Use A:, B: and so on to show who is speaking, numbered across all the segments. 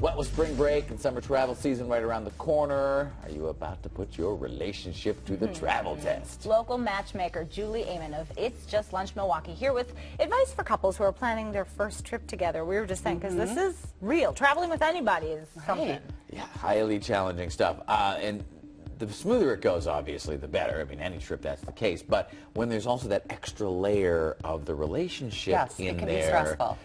A: Well, with spring break and summer travel season right around the corner, are you about to put your relationship to the travel test?
B: Local matchmaker Julie Amon of It's Just Lunch Milwaukee here with advice for couples who are planning their first trip together. We were just saying, because this is real. Traveling with anybody is something.
A: Yeah, highly challenging stuff. And the smoother it goes, obviously, the better. I mean, any trip, that's the case. But when there's also that extra layer of the relationship in
C: it can
A: there.
C: be stressful.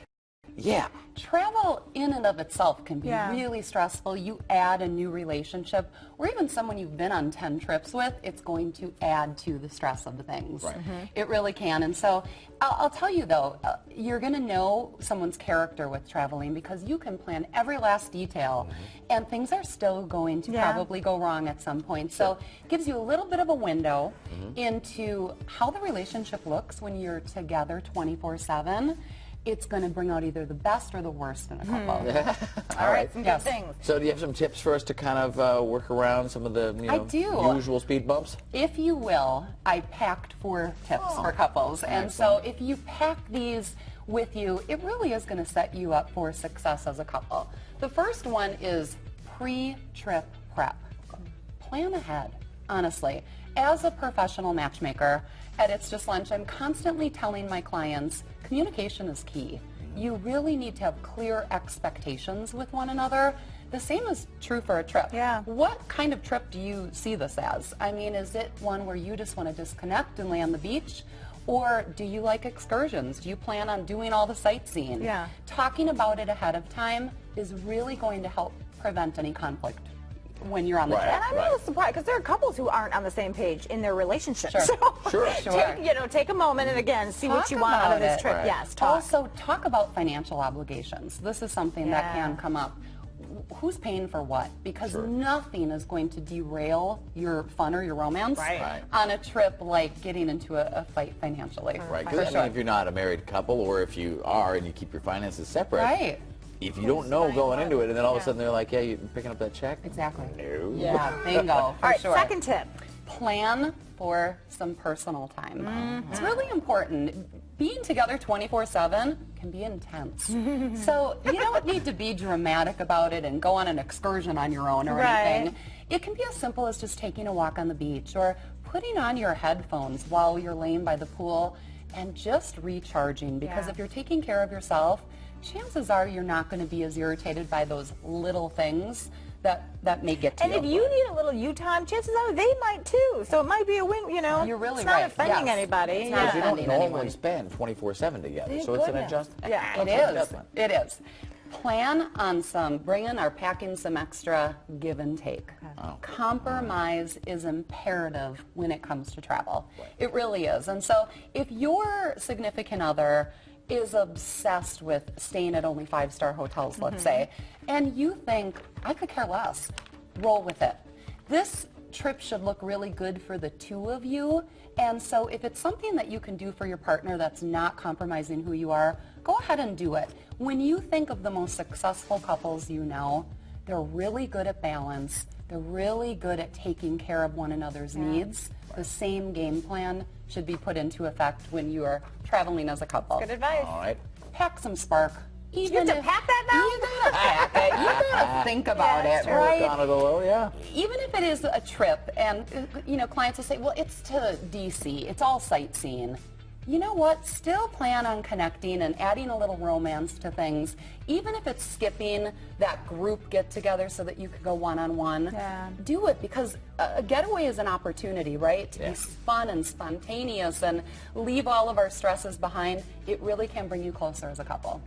A: Yeah.
C: Travel in and of itself can be
B: Yeah.
C: really stressful. You add a new relationship, or even someone you've been on 10 trips with, it's going to add to the stress of the things.
A: Right.
C: It really can. And so I'll tell you though, you're going to know someone's character with traveling because you can plan every last detail and things are still going to probably go wrong at some point. So it gives you a little bit of a window into how the relationship looks when you're together 24/7. It's going to bring out either the best or the worst in a couple.
B: All right, some good things.
A: So do you have some tips for us to kind of work around some of the usual speed bumps?
C: If you will, I packed 4 tips for couples. And so if you pack these with you, it really is going to set you up for success as a couple. The first one is pre-trip prep. Plan ahead, honestly. As a professional matchmaker at It's Just Lunch, I'm constantly telling my clients communication is key. You really need to have clear expectations with one another. The same is true for a trip.
B: Yeah.
C: What kind of trip do you see this as? I mean, is it one where you just want to disconnect and lay on the beach? Or do you like excursions? Do you plan on doing all the sightseeing?
B: Yeah.
C: Talking about it ahead of time is really going to help prevent any conflict when you're on the trip.
B: And I'm a little surprised because there are couples who aren't on the same page in their relationship.
C: Sure.
B: So, take a moment and again see what
C: Talk
B: you want out of
C: about
B: this
C: it.
B: trip.
A: Right.
B: Yes, talk.
C: Also, talk about financial obligations. This is something that can come up. Who's paying for what? Because nothing is going to derail your fun or your romance on a trip like getting into a fight financially.
A: Right. Because I mean, if you're not a married couple, or if you are and you keep your finances separate, if you don't know going into it, and then all of a sudden they're like, "Yeah, you're picking up that check."
C: Exactly.
A: No.
C: Yeah, bingo.
B: All right,
C: sure.
B: second tip.
C: Plan for some personal time. It's really important. Being together 24/7 can be intense. So you don't need to be dramatic about it and go on an excursion on your own or anything. It can be as simple as just taking a walk on the beach or putting on your headphones while you're laying by the pool and just recharging, because if you're taking care of yourself, chances are you're not going to be as irritated by those little things that may get to you.
B: And if you need a little you time, chances are they might too. So it might be a win,
C: You're really
B: it's not offending anybody.
C: It's not
A: Because you don't
C: offending
A: normally
C: anyone.
A: spend 24/7 together,
B: Thank
A: so it's an
B: goodness.
A: adjustment.
B: Yeah.
C: It is. It is. Plan on bringing or packing some extra give and take. Compromise is imperative when it comes to travel. It really is. And so if your significant other is obsessed with staying at only 5-star hotels, let's say, and you think, I could care less, roll with it. This trip should look really good for the two of you, and so if it's something that you can do for your partner that's not compromising who you are, go ahead and do it. When you think of the most successful couples you know, they're really good at balance, they're really good at taking care of one another's needs. The same game plan should be put into effect when you are traveling as a couple.
B: Good advice.
A: All right.
C: Pack some spark.
B: You have to pack that now?
C: You gotta pack it. You gotta think about it, right?
A: Down to the low, yeah.
C: Even if it is a trip, and clients will say, well, it's to DC, it's all sightseeing. You know what? Still plan on connecting and adding a little romance to things, even if it's skipping that group get-together so that you could go one-on-one. Do it, because a getaway is an opportunity, right? To be fun and spontaneous and leave all of our stresses behind. It really can bring you closer as a couple.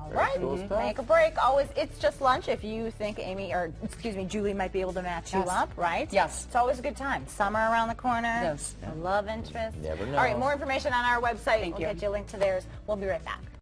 B: All right, make a break. Always, It's Just Lunch if you think Julie might be able to match you up, right?
C: Yes.
B: It's always a good time. Summer around the corner.
C: Yes.
B: A love interest.
A: Never know.
B: All right, more information on our website.
C: Thank
B: We'll
C: you.
B: get you a link to theirs. We'll be right back.